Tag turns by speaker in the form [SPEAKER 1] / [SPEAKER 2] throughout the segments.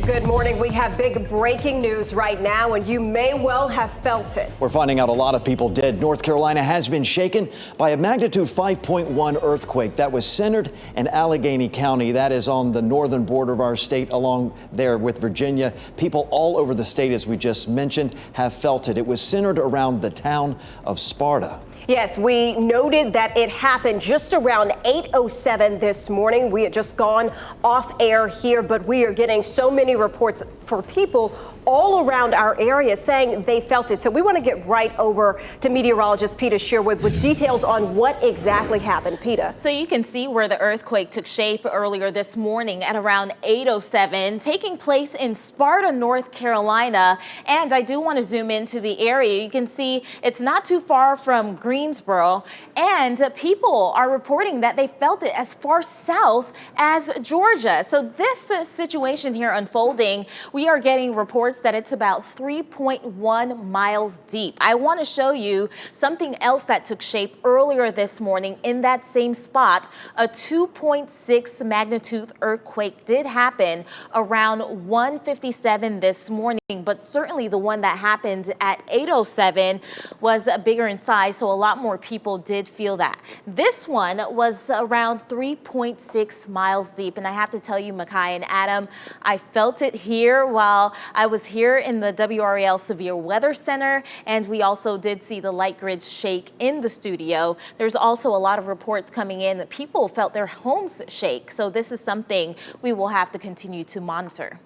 [SPEAKER 1] Good morning. We have big breaking news right now, and you may well have felt it.
[SPEAKER 2] We're finding out a lot of people did. North Carolina has been shaken by a magnitude 5.1 earthquake that was centered in Alleghany County. That is on the northern border of our state, along there with Virginia. People all over the state, as we just mentioned, have felt it. It was centered around the town of Sparta.
[SPEAKER 1] Yes, we noted that it happened just around 8:07 this morning. We had just gone off air here, but we are getting so many reports for people all around our area saying they felt it. So we want to get right over to meteorologist Peta Sherwood with details on what exactly happened. Peta.
[SPEAKER 3] So you can see where the earthquake took shape earlier this morning at around 8:07, taking place in Sparta, North Carolina. And I do want to zoom into the area. You can see it's not too far from Greensboro, and people are reporting that they felt it as far south as Georgia. So this situation here unfolding, we are getting reports that it's about 3.1 miles deep. I want to show you something else that took shape earlier this morning in that same spot. A 2.6 magnitude earthquake did happen around 1:57 this morning, but certainly the one that happened at 8:07 was bigger in size, so a lot more people did feel that. This one was around 3.6 miles deep, and I have to tell you, Makai and Adam, I felt it here while I was here in the WRAL Severe Weather Center, and we also did see the light grids shake in the studio. There's also a lot of reports coming in that people felt their homes shake, so this is something we will have to continue to monitor.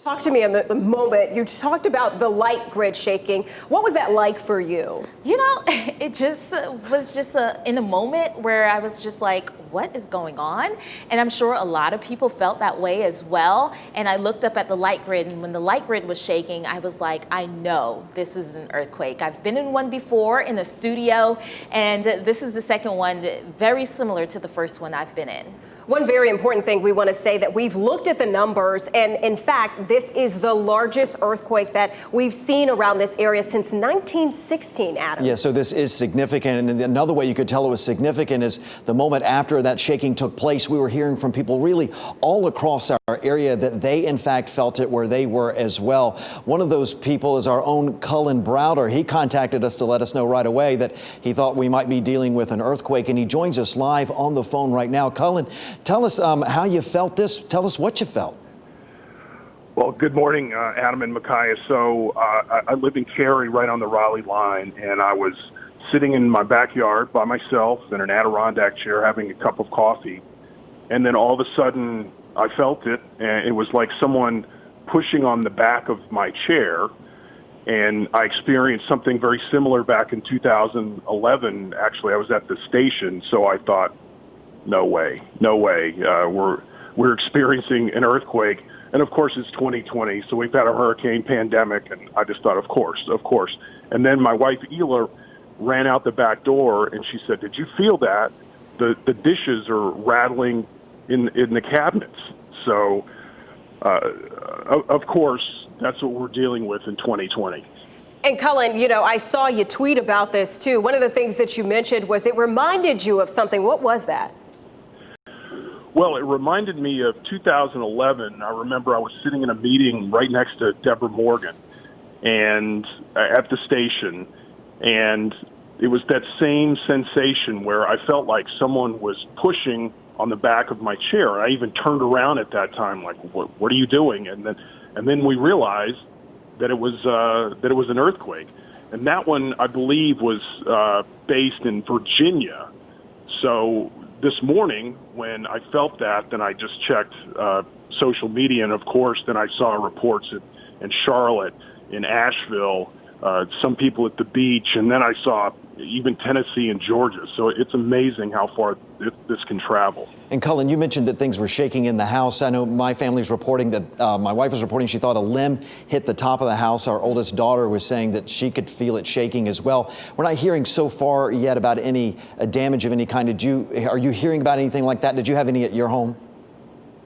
[SPEAKER 1] Talk to me a moment. You talked about the light grid shaking. What was that like for you?
[SPEAKER 3] You know, it just was just in a moment where I was just like, what is going on? And I'm sure a lot of people felt that way as well. And I looked up at the light grid, and when the light grid was shaking, I was like, I know this is an earthquake. I've been in one before in the studio, and this is the second one, very similar to the first one I've been in.
[SPEAKER 1] One very important thing we want to say that we've looked at the numbers, and in fact, this is the largest earthquake that we've seen around this area since 1916, Adam.
[SPEAKER 2] Yeah, so this is significant. And another way you could tell it was significant is the moment after that shaking took place, we were hearing from people really all across our area that they, in fact, felt it where they were as well. One of those people is our own Cullen Browder. He contacted us to let us know right away that he thought we might be dealing with an earthquake, and he joins us live on the phone right now. Cullen, tell us how you felt this. Tell us what you felt.
[SPEAKER 4] Well, good morning, Adam and Micaiah. So I live in Cary, right on the Raleigh line, and I was sitting in my backyard by myself in an Adirondack chair having a cup of coffee. And then all of a sudden I felt it, and it was like someone pushing on the back of my chair. And I experienced something very similar back in 2011. Actually, I was at the station, so I thought, no way. We're experiencing an earthquake. And of course, it's 2020, so we've had a hurricane pandemic, and I just thought, of course. And then my wife, Ela, ran out the back door, and she said, did you feel that? The dishes are rattling in the cabinets. So, of course, that's what we're dealing with in 2020.
[SPEAKER 1] And Cullen, you know, I saw you tweet about this, too. One of the things that you mentioned was it reminded you of something. What was that?
[SPEAKER 4] Well, it reminded me of 2011. I remember I was sitting in a meeting right next to Deborah Morgan and at the station, and it was that same sensation where I felt like someone was pushing on the back of my chair. I even turned around at that time, like, what are you doing? And then we realized that it was an earthquake, and that one I believe was based in Virginia. So this morning, when I felt that, then I just checked social media, and of course, then I saw reports in Charlotte, in Asheville, some people at the beach, and then I saw even Tennessee and Georgia. So it's amazing how far this can travel.
[SPEAKER 2] And Cullen, you mentioned that things were shaking in the house. I know my family's reporting that my wife was reporting she thought a limb hit the top of the house. Our oldest daughter was saying that she could feel it shaking as well. We're not hearing so far yet about any damage of any kind. Are you hearing about anything like that? Did you have any at your home?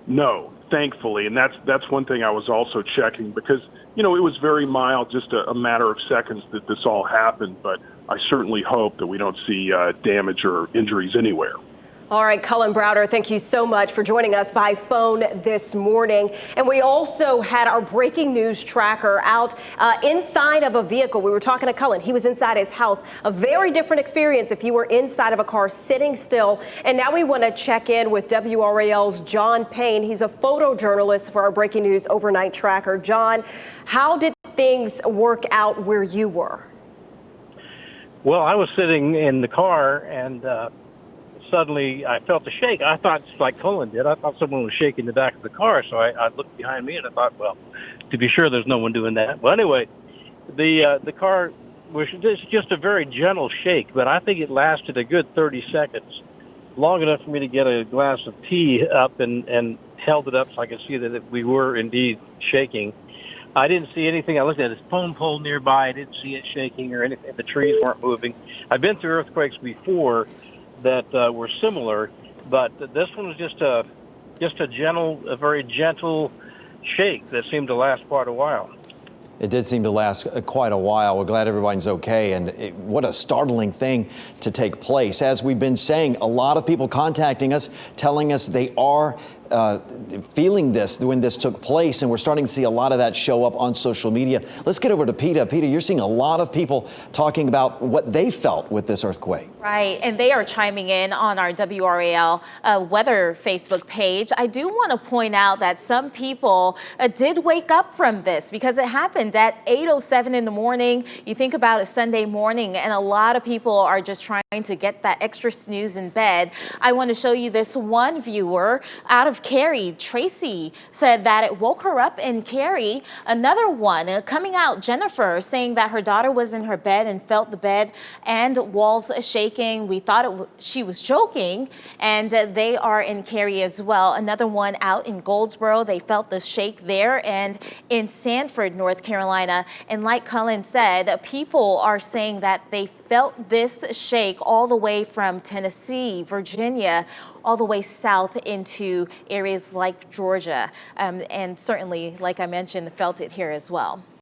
[SPEAKER 4] No, thankfully. And that's one thing I was also checking, because, you know, it was very mild, just a matter of seconds that this all happened. But I certainly hope that we don't see damage or injuries anywhere.
[SPEAKER 1] All right, Cullen Browder, thank you so much for joining us by phone this morning. And we also had our breaking news tracker out inside of a vehicle. We were talking to Cullen. He was inside his house. A very different experience if you were inside of a car sitting still. And now we want to check in with WRAL's John Payne. He's a photojournalist for our breaking news overnight tracker. John, how did things work out where you were?
[SPEAKER 5] Well, I was sitting in the car and suddenly I felt a shake. I thought, like Cullen did, I thought someone was shaking the back of the car. So I looked behind me and I thought, well, to be sure, there's no one doing that. Well, anyway, the car was just a very gentle shake, but I think it lasted a good 30 seconds, long enough for me to get a glass of tea up and held it up so I could see that we were indeed shaking. I didn't see anything. I looked at a phone pole nearby. I didn't see it shaking or anything. The trees weren't moving. I've been through earthquakes before that were similar, but this one was just a very gentle shake that seemed to last quite a while.
[SPEAKER 2] It did seem to last quite a while. We're glad everyone's okay. And what a startling thing to take place. As we've been saying, a lot of people contacting us, telling us they are feeling this when this took place. And we're starting to see a lot of that show up on social media. Let's get over to Peter. Peter, you're seeing a lot of people talking about what they felt with this earthquake.
[SPEAKER 3] Right, and they are chiming in on our WRAL weather Facebook page. I do want to point out that some people did wake up from this because it happened at 8:07 in the morning. You think about a Sunday morning, and a lot of people are just trying to get that extra snooze in bed. I want to show you this one viewer out of Cary. Tracy said that it woke her up in Cary. Another one coming out, Jennifer, saying that her daughter was in her bed and felt the bed and walls shaking. We thought she was joking, and they are in Cary as well. Another one out in Goldsboro, they felt the shake there, and in Sanford, North Carolina. And like Cullen said, people are saying that they felt this shake all the way from Tennessee, Virginia, all the way south into areas like Georgia. And certainly, like I mentioned, felt it here as well.